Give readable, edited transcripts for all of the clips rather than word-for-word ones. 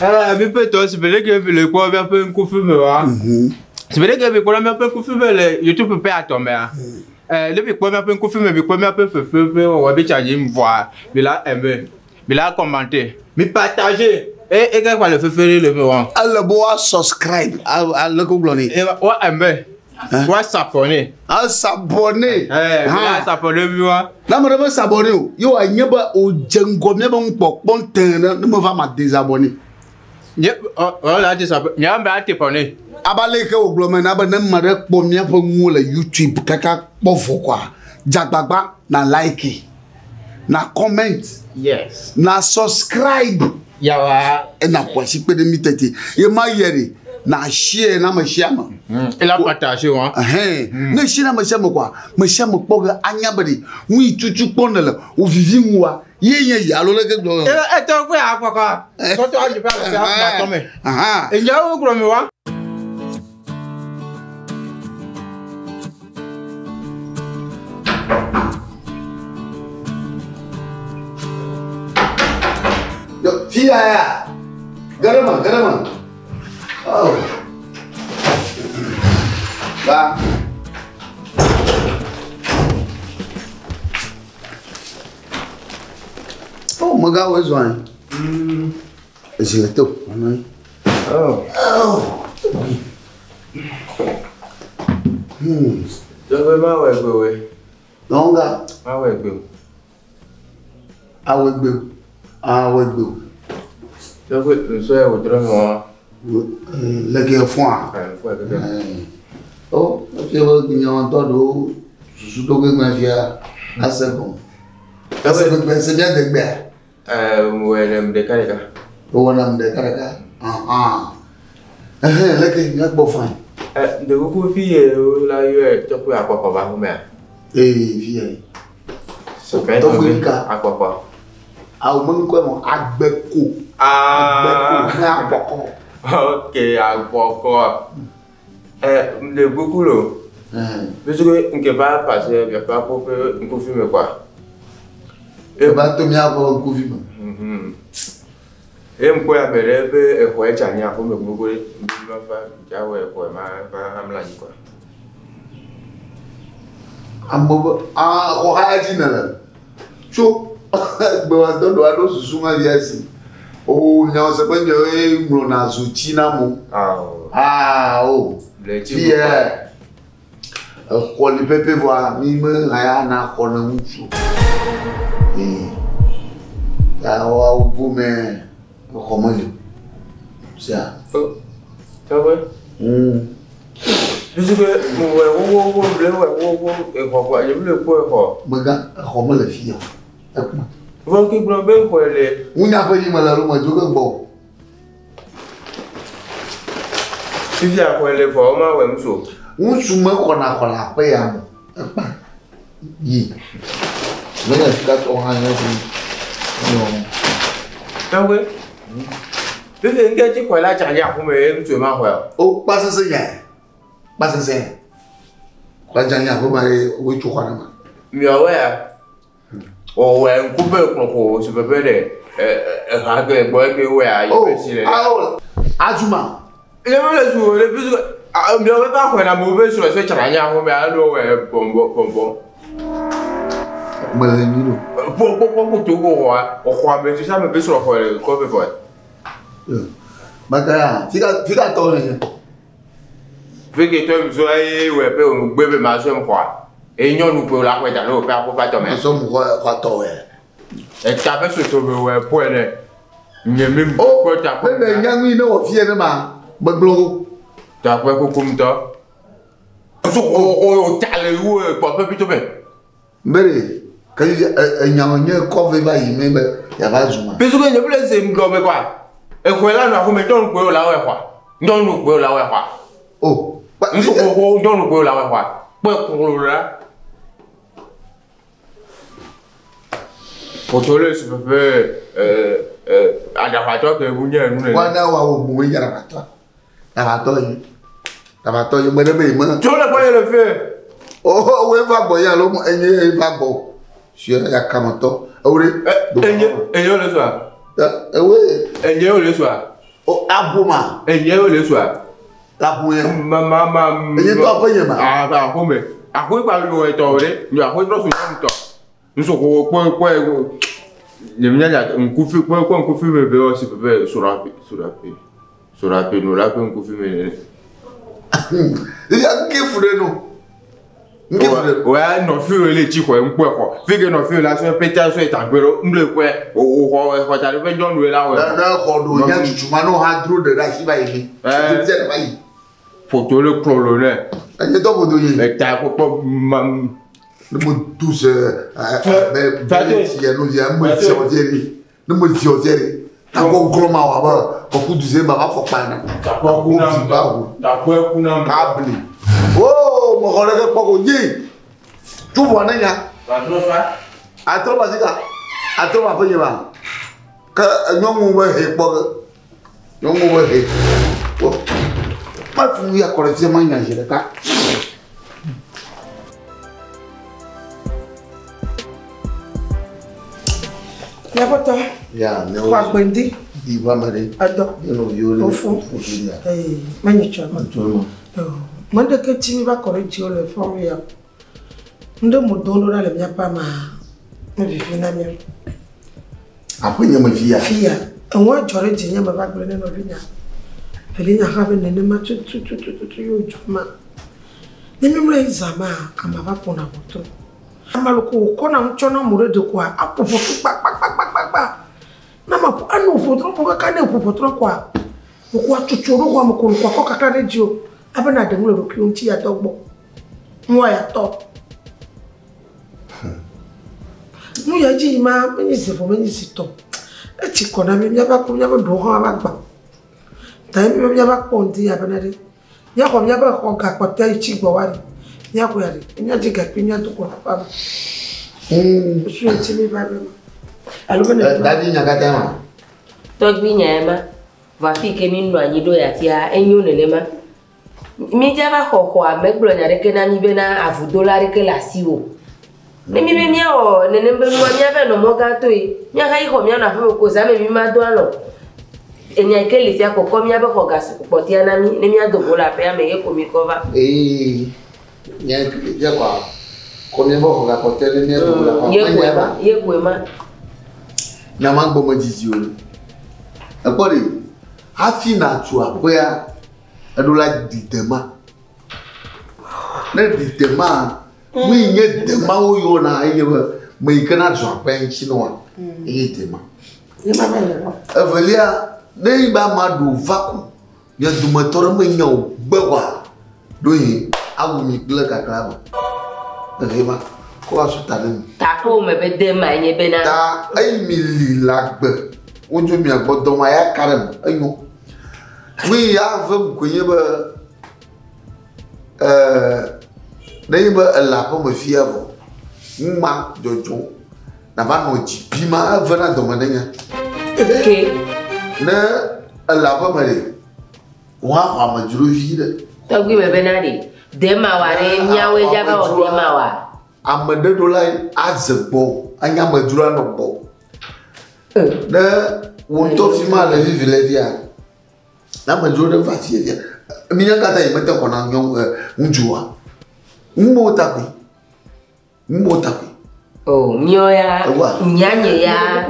Mais peut-être, c'est vrai que le quoi un peu un coup de feu, c'est vrai que le quoi un peu un coup de feu, YouTube peut pas tomber. Le quoi un peu un coup de feu, mais quoi un peu feu, on va bien charger me voir. Mais là, mais là, commenter, mais partager. Et qu'est-ce qu'on le fait faire le voir? Alors, bois subscribe à le Google. Et ouais, s'abonner. Ah, s'abonner. S'abonner, moi. Là, je vais s'abonner. Yo, il n'y a pas au Django, mais bon, ne me va ma désabonner. Là, désabonner. Il y a un t'abonner. Abaleke au glomen, abonne mare pomia pour moi le YouTube, kaka bofo quoi. Jagbagba na like, na comment, yes, na subscribe. Yawa. Et na quoi si peu de mitete. Et ma yeri na share na ma share ma. Et la partager hein. Ne share na ma share quoi. Ma share mo poga anyabari. Oui tutu ponela o vivi moi. Ye alo le ke do. Et toi quoi à quoi. Quand tu as du faire ça tomber. Et il y a où gros moi. Fia, garama. Oh. Bah. Oh, mon gars, où est-ce que je l'ai tout. Oh. Non, gars. Le gars foin. Oh, je veux dire entendre je dois me faire assez bon. C'est bien de bien. Ouais, de caractère. Oh, on a de caractère. Le gars il a beau fin. De beaucoup de filles là tu peux à quoi va vous mettre. Fille. C'est quand même à quoi. Ah, au moins quoi mon agbeko. Ok, agbeko. De beaucoup là. Parce que on ne peut pas passer, il n'y a pas pour que on confirme quoi. Et bah tu m'as pas confirmé. Et moi je me lève et je vais changer pour me bouger. Je vais faire jaoué pour ma amlani quoi. On va dire là. Chaud. Bon, donc on doit se soumettre ici. Oh, non, c'est pas une on a soutenu mon. Oh. Fille. Quand le pépé voit, il me rien à connaître. Ça va au bout, mais comment dire? Ça. Ça va? Parce que mon gars, comment la fille? Vous qui blâmez quoi les? On n'a pas dit malheureusement, je veux bon. Si vous avez quoi les formes, ouais monsieur. On soumet qu'on a quoi la paix à moi. Yi. Mais là, tu as ton rien non. Ah ouais. Tu fais un gars qui quoi là, tu as rien pour me tu m'as quoi? Oh, pas ça c'est bien. Pas ça c'est. Quoi tu as rien pour me oui tu crois là. Mais ouais. Oh ouais, on coupe le c'est pas vrai. Rague boy que ouais, il peut tirer. Azuma. Il y a le jour, le plus mais on va pas quoi la mauvaise sur ce challenge on va aller ouais bon. Malenino. Pour Togo quoi. On croit mais ça me peut sur le quoi peut faire. Bakaya, fica tole. Fait que toi vous avez ouais peut on bébé ma soeur quoi. Et nous pouvons la faire dans le père pour pas tomber. Nous sommes quoi tole. Et tu as fait ce ouais point là. Il même oh tu as mais nyangi no fier ma baglo. Tu as quoi comme ça? On t'a où pas plus tomber. Mbere quand nyangi ko ve ba yi me ya ba zuma. Parce que ne plus c'est me quoi. Et quoi là nous comme donc quoi là ouais quoi. Donc nous quoi là ouais quoi. Oh. Nous donc nous quoi là ouais quoi. Pour là. Pour toi, je peux adaptateur que vous n'y avez pas. Voilà, vous pouvez y aller. Adaptateur, je me demande. Tu n'as pas le fait. Oh, oui, va boire l'homme et il va boire. Je suis à Kamato. Oui, et le soir. Oui, et le soir. Oh, Abuma. Et il y a le soir. La bouille. Maman. Et il doit payer ma. Ah, bah, comme. À quoi parle le touré? Nous avons trop souvent temps. Nous sommes au point. Le mien a un coup de point, un coup de fumée, mais aussi peut sur la paix, nous l'avons un coup de fumée. Il y a un qui fout nous. Ouais, non, feu les petits quoi, un peu quoi. Fait que non, feu là, c'est un pétard, c'est un peu le quoi. Oh, quand tu arrives, John, là, ouais. Là, quand il y a du chumano, un trou de la chiva, il faut que le colonel. Il y a donc de mais t'as pas le monde tous, mais il y a nous, il y a un mot de le mot de t'as encore gros ma beaucoup de zéma, faut pas. T'as pas câble. Oh, mon collègue, pas qu'on dit. Tu vois, n'est-ce pas? Attends, vas-y, attends, va payer ma. Que non, on va pas. Non, on va pas. Pas fouiller à collecter ma niaque, le cas. Y'a pas toi? Y'a, mais on va grandir. Il va m'aider. Attends. Au fond. Magnifique. Moi, de que tu vas corriger le fond, il y a. Nous me donnons là le mien pas ma. Me vivre na mienne. Après, il y a ma fille. Fille. Moi, j'aurais dit, il y a ma vague de novina. Felina have ne ma tu yo juma. Ne mi mle zama amaba pona boto. Amaloko ko na mchona mure de kwa apopo pa. Na ma ko anu fotro ko ka ne fotro kwa. Ko atuchoro kwa mko kwa ko kaka radio. Abana de mle ro nti ya dogbo. Nwa ya to. Mu ya ji ma menyi se fo menyi sito. E ti kona mi ba ko nya ba do ho abagba. Time me ba ponti ya banare. Ya ko nya ba ko ga kwata ichi gbo wari. Ya ko yari. Nya ji ga pinya to ko pa. Su ti mi ba be. Alo bene. Dadi nya ga tema. To gbi nya ma. Va fi ke mi ndo anyi do ya ti a enyo ne ma. Mi ja ba ko a me gblo nya re ke na mi be na $20 ke la si o. Ne mi be mi o ne ne be no nya be no mo ga to yi. Nya ga yi ko mi na fa ko za me mi ma do alo. Enya ikeli tia ko komia ba ko gas potia na mi ne mi adobola pe ame ye ko mi cover nya ya kwa komia ba ko ga potia ne mi adobola ye kwema na magbo majiji o akori afi na tu apoya adola ditema na ditema mi nye dema o yo na ye me kana zo apen chino e dema Ye ma ba le. Evelia ne ba madu vaku ya dumatore menya ogbewa doyin awumi gle kakra ba rema ko asutale ta ko me be de ma nye be na ta ai mili lagbe onjo mi agbodo ma ya karem ayo mi ya vem kunye ba ne ba la po me fiavo ma jojo na va no jipima vena do madenya ke ne la ba mare wa ma juro vide to gbi me be na de ma wa re nyawe ja ba o de ma wa amade do lai azebo anya ma juro no bo ne won to fi ma le vive le dia na ma juro de fatie dia mi nya kata yi mete ko na nyon njuwa mmota kwi oh mio ya nyanye ya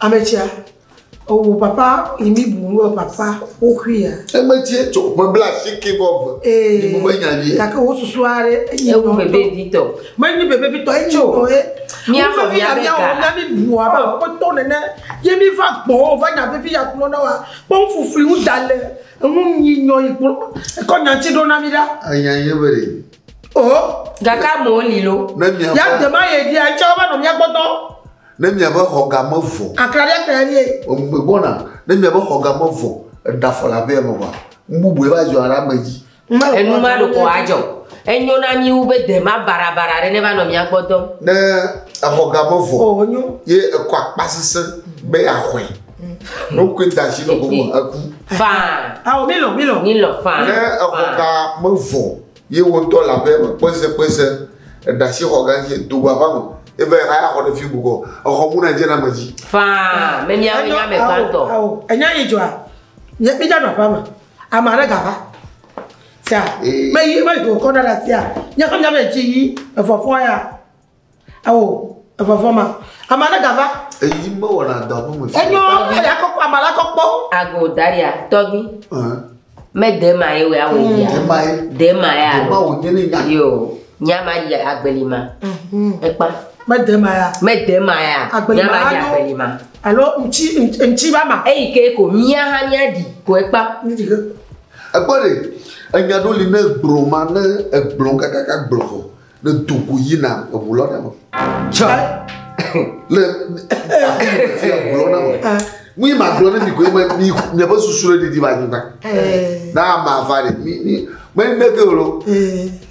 Ametia. Oh papa, imi bu papa o hia. Emetie to mo bla shiki bob. Ni mo banya vie. Ka ko susuare e wo bebe vito. Mani bebe vito enyo e. Mi afọ mi abeka. Na mi bu aba ko to nene. Ye mi fa gbo va nya bebe ya kuno na wa. Pon fufuri u dale. Ehun yinyo ipo. E ko nya ti do na mi da. Anya ye bere. Oh, gaka mo lilo. Ya de ma ye di a cha ba no mi agbodo. Ne mi aba hoga mavo. Akare o mbona ne mi aba hoga mavo da fola be mo ba. Mbubu e ba jo ara maji. Enu ma lo ko ajo. Enyo na mi u be de ma barabara re ne ba no mi agbodo. Ne hoga mavo. Oh nyo. Ye ko apasese be ahwe. No kwenta shi no ko aku. Fa. Ah o milo fa. Ne hoga mavo. Ye won to la be pese da shi hoga je do ba mo. E va ya ko de fi bugo o ko muna je na maji fa me mi awe nya me kwanto enya ye joa Nya mi jana fama. Amara gava. Tia. Me go kona la tia. Nya ko nya me ji efofo ya. Awo, efofoma. Amara gava. Eyi mo wona da bo mo. Enyo ya ko amara ko po. Ago daria togi. Me de mai we awo ya. De mai ya. Ma o nyene nya. Yo, nyama ya agbelima. Epa. Me de mai ya. Nyama ya agbelima. Alo nchi ba ma. Ke ko mia ha nya di ko epa. Agbore, anya do li na broma na egbon kaka gboro. Na Togo yina obulo na mo. Cha. Le obulo na mo. Mu ma glo na mi ko mi ba susuro di ba ni ba. Na ma fare mi me ke ro.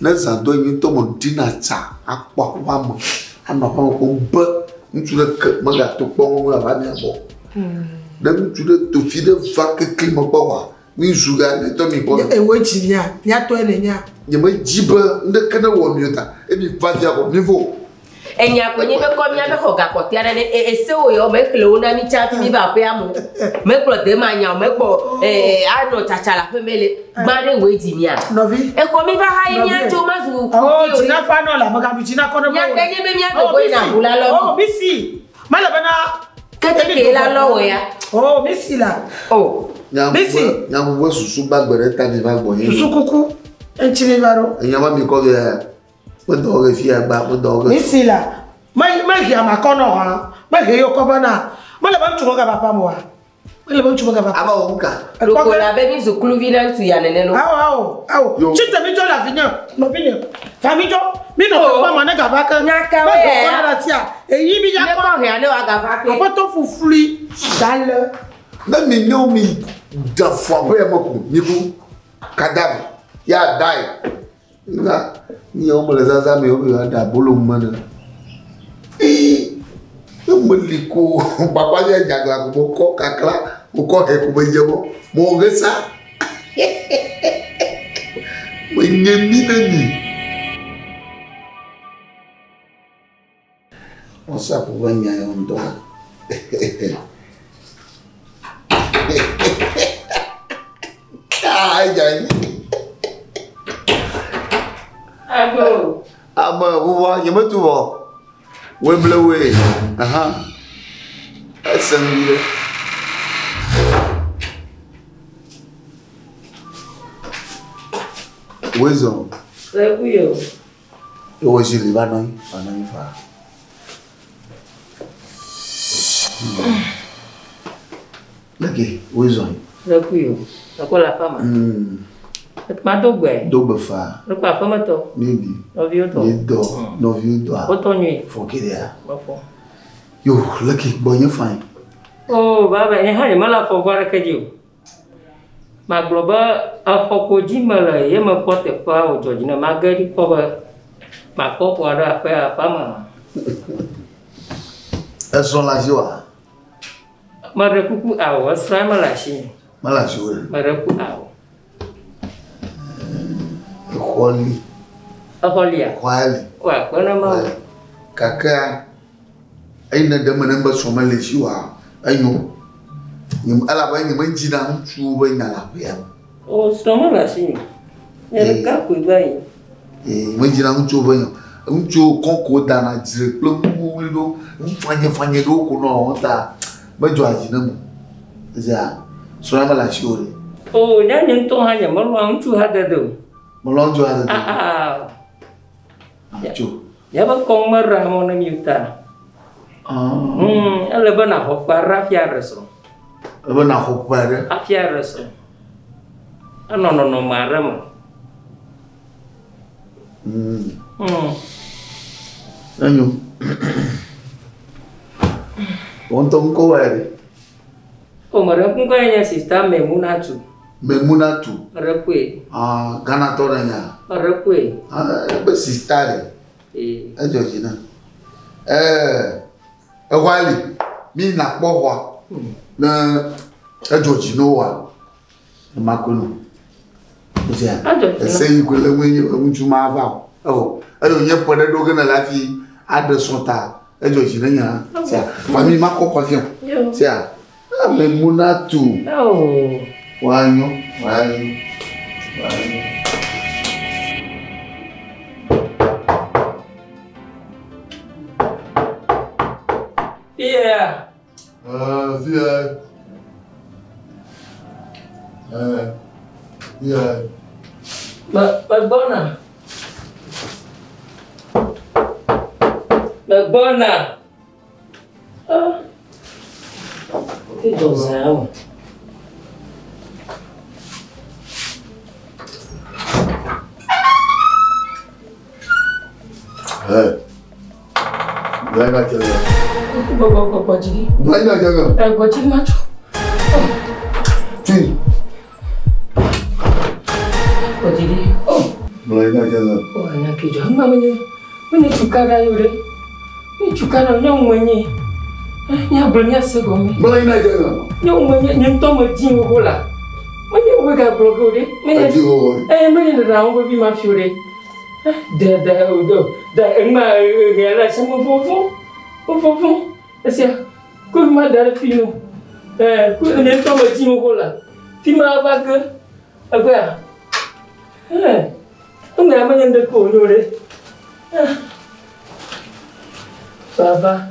Na san do yin to mo dina cha apo wa mo. Ama ko ba ntule maga to kpɔn ŋu ava mi abɔ. Ne ntule to fi de va kekle me kpɔ wa mi zuga ne tɔ mi bɔ. Ewo dzi nia, miatɔ ene nia. Nye me dzi be ndeke ne wɔ mi ta ebi va via bɔ mi vo. Enya ko nye be kɔ mia be xɔ gakɔtia ɖe ne ese wo yɔ me xle wo na mi tsa fi mi ba ƒea mo. Me kplɔ de ma nya me kpɔ anɔ tsatsa la ƒe me le gba ɖe wo dzi mia. Nɔvi. Exɔ mi va ha yi mia tso ma zu. Oh, dzina fa nɔ la mega bi dzina kɔnɔ. Mia ke nye be mia do go yina ʋu la lɔ. Oh, misi. Mala bana. Keteke la lɔ wo ya. Oh, misi la. Oh. Misi. Nyamu wo susu ba gbere ta mi va gbɔ ye. Susu kuku. Enti mi ba ro. Enyama mi kɔ ye. Mo dɔ ge fi agba, mo dɔ ge. Misi la. Ma hi amakono ha. Ma he yo ko bana. Mala ban tuko ga papa mo wa. Mala ban tuko ga papa. Aba wo nka. Roko la be mi zo kluvi na ntu ya nene lo. Awo. Chite mi jo la vinya. No vinya. Fami jo. Mi no pa ma na ga ba ka. Nyaka we. Ko na tia. Eyi mi ya ko he ane wa ga ba pe. Ko to fufuli. Dale. Na mi nyo mi da fo bo e mako ni ku kadam. Ya dai. Na ni o mo le zaza mi o bi da bolo mana. Mo liko papa ya jagla ko ko kakla ko ko he ko be jebo mo gesa mo nyemi na ni o sa ko banya yo ndo ai jai Ago. ama wo nyema tu wo we blow away. That's a wisdom. Recuyo. It was you live on far. Lucky, wisdom. Recuyo. Ako la fama. Ma dogbe. Dogbe fa. Roko afama to. Maybe. Novio to. Novio do. Oto nui. Forget it. Bafo. Yo, lucky, boy, you fine. Oh, baba, ni ha mala fo gora keju. Ma globa a hoko jimala ye ma pote fa o jojina magari ko ba. Ma ko ko ara fa fama. Elles sont la joie. Ma rekuku awo sra malashi. Malashi we. Ma reku awo. Kwali. Aholia. Kwali. Wa kona ma. Kaka. Aina da manamba somale shiwa. Aino. Nyum ala ba nyum njina mtu ba nyala ya. Oh, soma malashi. Ya ka ku bai. Njina mtu ba nyum. Mtu konko dana jire plum do. Mfanye do ko no ta. Ba jo ajina mu. Ja. Soma malashi ore. Oh, nyanyi to hanya malwa mtu hada do. Malonjo hada do. Mtu. Ya ba kong marah mo na miuta. Ele ba na hopara fia reso. Ebe na hopara. Afia reso. No marama. Anyo. Ontong ko wari. O mara kun ko nya sister Memunatu. Memunatu. Rekwe. Gana to nya. Rekwe. Be sister. Ajojina. Ewali mi na kpohwa na ajojina wa makono. Ozia. Ese igwele wenye unjuma ava. Alo nye pode doge na lafi adesonta ajojina nya. Sia. Mami makoko fion. Sia. Memunatu. Wanyo. Yeah. Yeah. Bona. Bona. Que dozão. Vai na tela. Pode ir. Vai na tela. Pode ir, macho. Sim. Pode ir. Vai na tela. Anak kerja. Mamanya. Mana cukara yore. Ni cukara nyong manye. Nya belnya segomi. Vai na tela. Nyong manye nyentom jingo gola. Manye wega blogo de. Manye. Manye ndarao babi mafiore. Da ma gela sama fofo. Asia. Ku ma dar fino. Ku nyentom jingo gola. Tima baga. Apa? Enggak menyendek kono deh. Baba,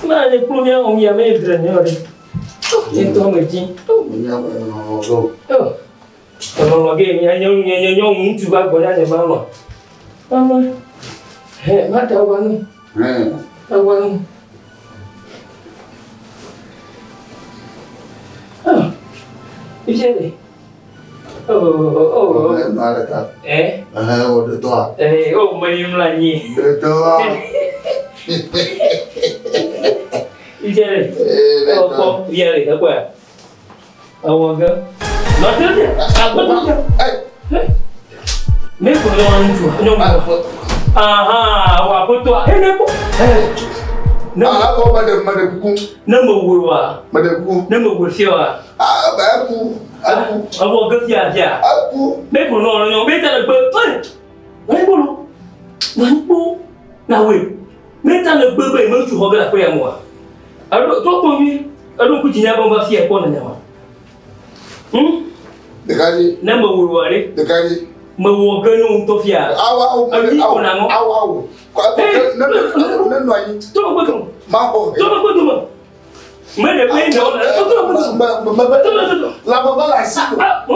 mana punya om ya medrenya deh. Itu amerji. Kalau lagi nyong juga boleh ada mama. Mama, mata wangi. Wangi. Bisa deh. Malaka. Udah tua. Menyum lagi. Udah tua. Iya deh. Iya deh, apa ya? Awak ke? Macam dia. Apa tu? Ni pun orang tu. Aha, awak betul. Ni pun. Aku madam buku. Nama gua. Madam buku. Nama gua siapa? Aku. Awak kerja aja. Aku. Ni pun orang yang betul betul. Ni pun. Nawe. Meta le bebe me tu hoga kwa yamwa. Ado to ko mi, ado ku jinya bomba fie ko na nyama. Dekali. Na ma wurware. Dekali. Ma wo ganu to fia. Awa. Kwa na no ayi. To ko ko. Mambo. To ko ko. Me de pe no. To ko ko. La baba la siku. La